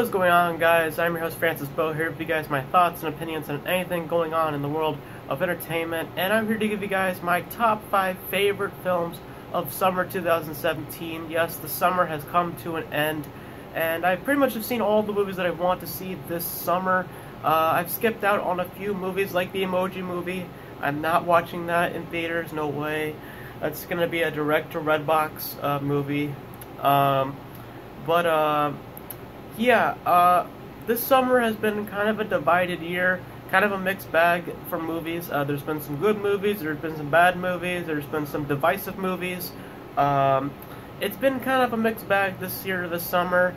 What is going on, guys? I'm your host Beau here to give you guys my thoughts and opinions on anything going on in the world of entertainment, and I'm here to give you guys my top 5 favorite films of summer 2017. Yes, the summer has come to an end, and I pretty much have seen all the movies that I want to see this summer. I've skipped out on a few movies like the Emoji Movie. I'm not watching that in theaters, no way. It's going to be a direct to Redbox movie. This summer has been kind of a divided year, kind of a mixed bag for movies. There's been some good movies, there's been some bad movies, there's been some divisive movies. It's been kind of a mixed bag this year, this summer.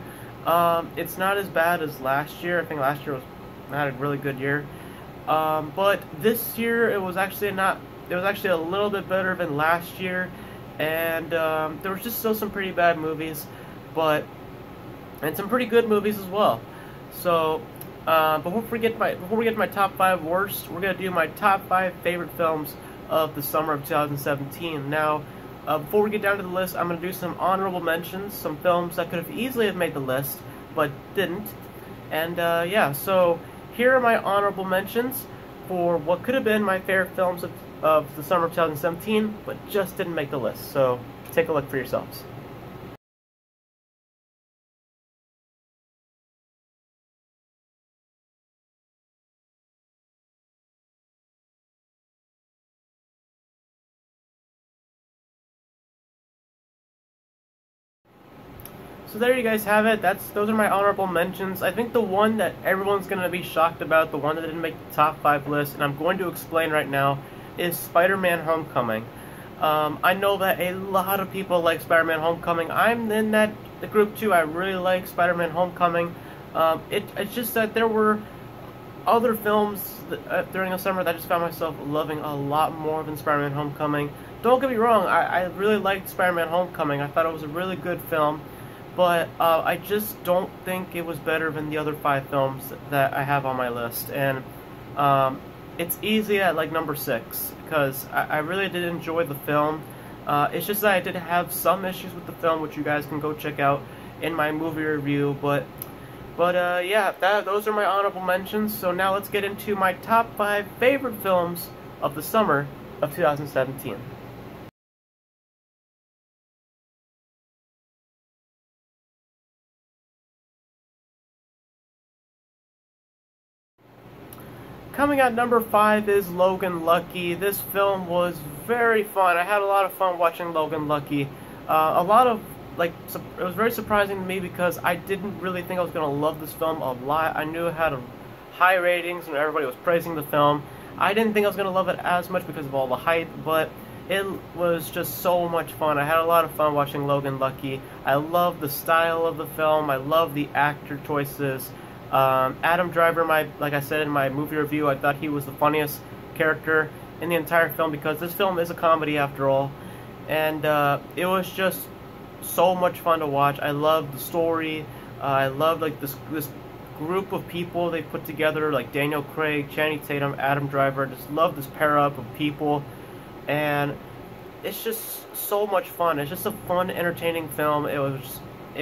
It's not as bad as last year. I think last year had a really good year. But this year it was actually a little bit better than last year, and there was just still some pretty bad movies, and some pretty good movies as well. So before we get to my top 5 worst, we're gonna do my top 5 favorite films of the summer of 2017. Now, before we get down to the list, I'm gonna do some honorable mentions, some films that could have easily have made the list but didn't. And so here are my honorable mentions for what could have been my favorite films of the summer of 2017, but just didn't make the list. So take a look for yourselves. So there you guys have it. Those are my honorable mentions. I think the one that everyone's going to be shocked about, the one that didn't make the top 5 list, and I'm going to explain right now, is Spider-Man Homecoming. I know that a lot of people like Spider-Man Homecoming. I'm in the group too. I really like Spider-Man Homecoming. It's just that there were other films during the summer that I just found myself loving a lot more than Spider-Man Homecoming. Don't get me wrong, I really liked Spider-Man Homecoming. I thought it was a really good film. But I just don't think it was better than the other 5 films that I have on my list. And it's easy at like number 6, because I really did enjoy the film. It's just that I did have some issues with the film, which you guys can go check out in my movie review. But those are my honorable mentions. So now let's get into my top 5 favorite films of the summer of 2017. Coming at number 5 is Logan Lucky. This film was very fun. I had a lot of fun watching Logan Lucky. It was very surprising to me because I didn't really think I was going to love this film a lot. I knew it had high ratings and everybody was praising the film. I didn't think I was going to love it as much because of all the hype, but it was just so much fun. I had a lot of fun watching Logan Lucky. I love the style of the film. I love the actor choices. Adam Driver, like I said in my movie review, I thought he was the funniest character in the entire film because this film is a comedy after all, and it was just so much fun to watch. I loved the story. I loved this group of people they put together, like Daniel Craig, Channing Tatum, Adam Driver. Just love this pair up of people, and it's just so much fun. It's just a fun, entertaining film. It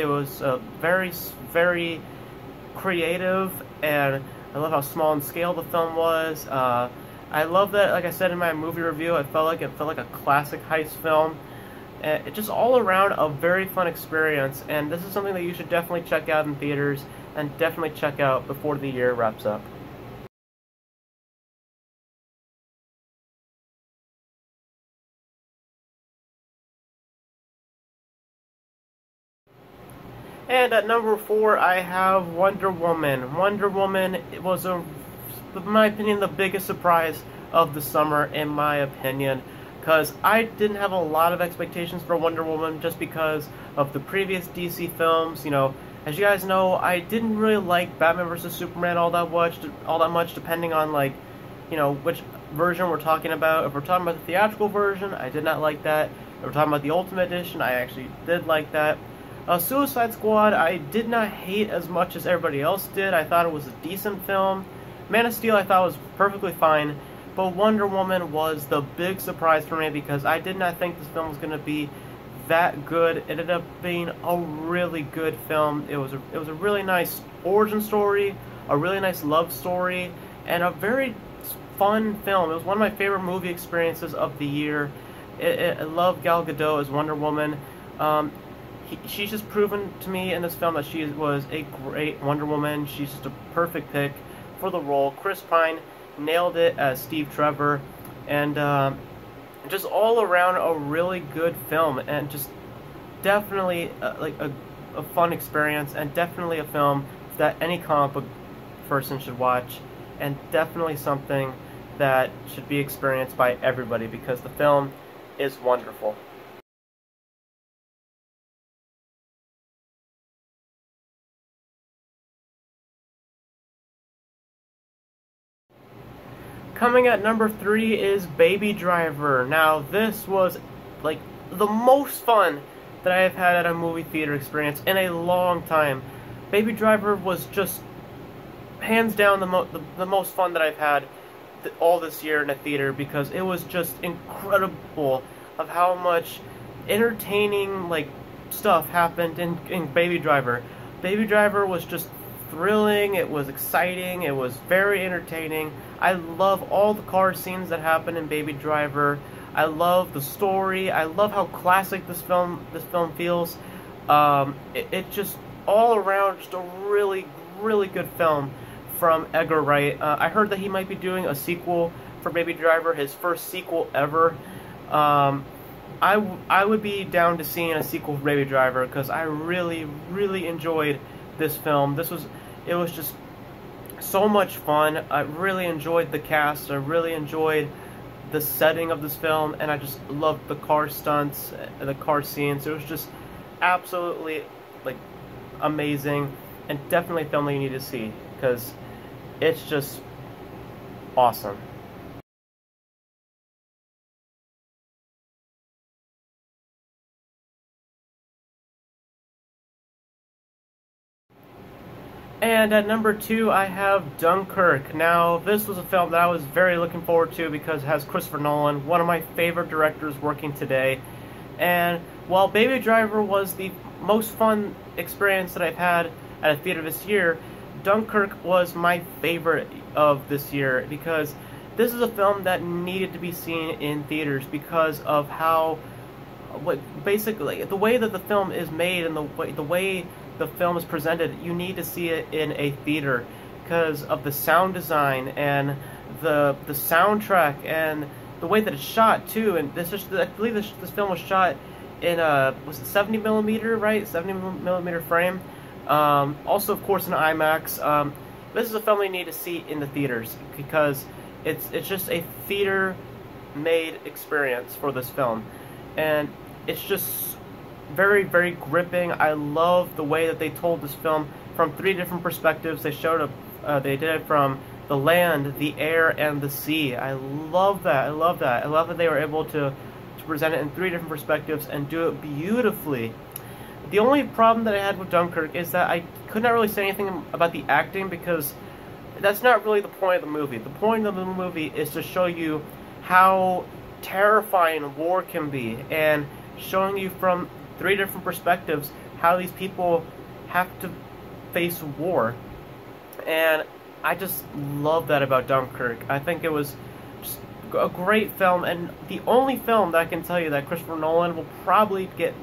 was very, very creative, and I love how small in scale the film was. I love that, like I said in my movie review, it felt like a classic heist film. And it just all around a very fun experience, and this is something that you should definitely check out in theaters and definitely check out before the year wraps up. And at number 4, I have Wonder Woman. Wonder Woman was, in my opinion, the biggest surprise of the summer, in my opinion, because I didn't have a lot of expectations for Wonder Woman just because of the previous DC films. You know, as you guys know, I didn't really like Batman vs. Superman all that much, depending on which version we're talking about. If we're talking about the theatrical version, I did not like that. If we're talking about the Ultimate Edition, I actually did like that. Suicide Squad, I did not hate as much as everybody else did. I thought it was a decent film. Man of Steel I thought was perfectly fine, but Wonder Woman was the big surprise for me because I did not think this film was going to be that good. It ended up being a really good film. It was a really nice origin story, a really nice love story, and a very fun film. It was one of my favorite movie experiences of the year. I love Gal Gadot as Wonder Woman. She's just proven to me in this film that she was a great Wonder Woman. She's just a perfect pick for the role. Chris Pine nailed it as Steve Trevor, and just all around a really good film, and just definitely like a fun experience, and definitely a film that any comic book person should watch, and definitely something that should be experienced by everybody because the film is wonderful. Coming at number 3 is Baby Driver. Now, this was like the most fun that I have had at a movie theater experience in a long time. Baby Driver was just hands down the most fun that I've had all this year in a theater, because it was just incredible of how much entertaining like stuff happened in Baby Driver. Baby Driver was just thrilling, it was exciting, it was very entertaining. I love all the car scenes that happen in Baby Driver. I love the story. I love how classic this film feels. It just all around just a really good film from Edgar Wright. I heard that he might be doing a sequel for Baby Driver, his first sequel ever. I would be down to seeing a sequel for Baby Driver because I really enjoyed this film. It was just so much fun. I really enjoyed the cast. I really enjoyed the setting of this film, and I just loved the car stunts and the car scenes. It was just absolutely like amazing, and definitely a film that you need to see because it's just awesome. And at number 2, I have Dunkirk. Now, this was a film that I was very looking forward to because it has Christopher Nolan, one of my favorite directors working today. And while Baby Driver was the most fun experience that I've had at a theater this year, Dunkirk was my favorite of this year because this is a film that needed to be seen in theaters because of how, basically, the way that the film is made and the way the film is presented. You need to see it in a theater because of the sound design and the soundtrack and the way that it's shot too. And I believe this film was shot in was it 70 millimeter, right? 70 millimeter frame. Also, of course, in IMAX. This is a film you need to see in the theaters because it's just a theater-made experience for this film, and it's just very gripping. I love the way that they told this film from 3 different perspectives. They did it from the land, the air, and the sea. I love that. I love that they were able to present it in 3 different perspectives and do it beautifully. The only problem that I had with Dunkirk is that I could not really say anything about the acting because that's not really the point of the movie. The point of the movie is to show you how terrifying war can be and showing you from 3 different perspectives how these people have to face war. And I just love that about Dunkirk. I think it was just a great film, and the only film that I can tell you that Christopher Nolan will probably get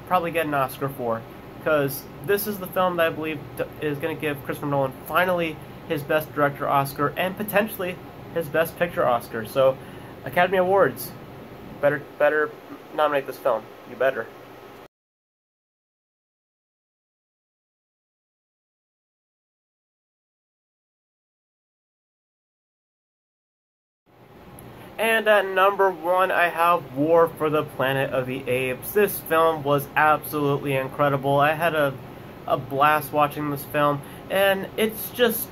an Oscar for, because this is the film that I believe is going to give Christopher Nolan finally his Best Director Oscar and potentially his Best Picture Oscar. So, Academy Awards, better nominate this film. You better. And at number 1, I have War for the Planet of the Apes. This film was absolutely incredible. I had a blast watching this film, and it's just,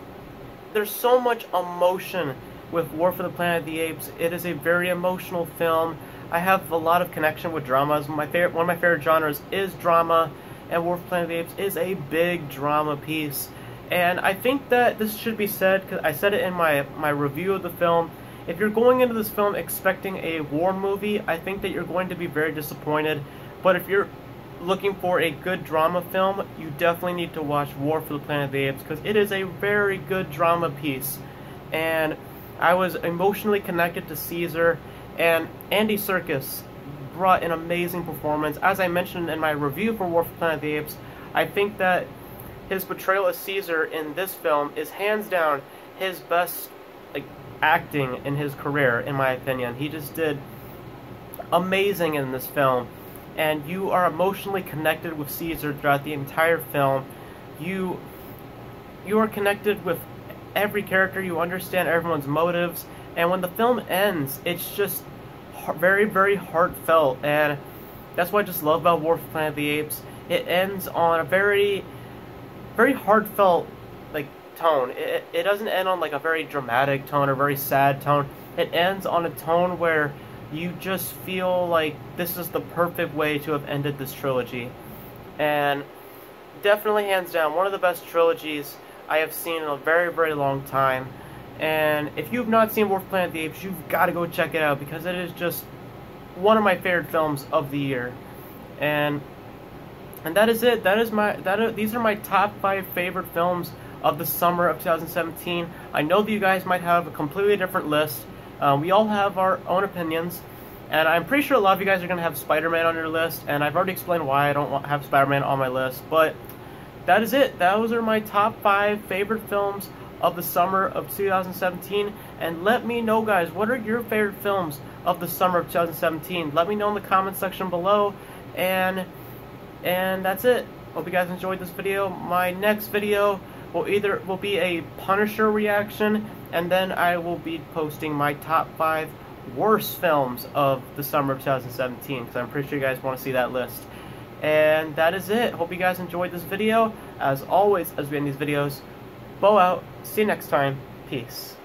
there's so much emotion with War for the Planet of the Apes. It is a very emotional film. I have a lot of connection with dramas. One of my favorite genres is drama, and War for the Planet of the Apes is a big drama piece. And I think that this should be said, because I said it in my review of the film. If you're going into this film expecting a war movie, I think that you're going to be very disappointed. But if you're looking for a good drama film, you definitely need to watch War for the Planet of the Apes, because it is a very good drama piece. And I was emotionally connected to Caesar, and Andy Serkis brought an amazing performance. As I mentioned in my review for War for the Planet of the Apes, I think that his portrayal as Caesar in this film is hands down his best acting in his career, in my opinion. He just did amazing in this film, and you are emotionally connected with Caesar throughout the entire film. You are connected with every character, you understand everyone's motives, and when the film ends, it's just very, very heartfelt, and that's what I just love about War for the Planet of the Apes. It ends on a very, very heartfelt tone. It doesn't end on a very dramatic tone or very sad tone. It ends on a tone where you just feel like this is the perfect way to have ended this trilogy. And definitely, hands down, one of the best trilogies I have seen in a very, very long time. And if you've not seen War for the Planet of the Apes, you've got to go check it out, because it is just one of my favorite films of the year. And that is it. These are my top 5 favorite films of the summer of 2017. I know that you guys might have a completely different list. We all have our own opinions, and I'm pretty sure a lot of you guys are going to have Spider-Man on your list, and I've already explained why I don't have Spider-Man on my list, but that is it. Those are my top 5 favorite films of the summer of 2017, and let me know, guys, what are your favorite films of the summer of 2017? Let me know in the comment section below, and that's it. Hope you guys enjoyed this video. My next video will be a Punisher reaction, and then I will be posting my top 5 worst films of the summer of 2017, because I'm pretty sure you guys want to see that list. And that is it. Hope you guys enjoyed this video. As always, as we end these videos, Beau out. See you next time. Peace.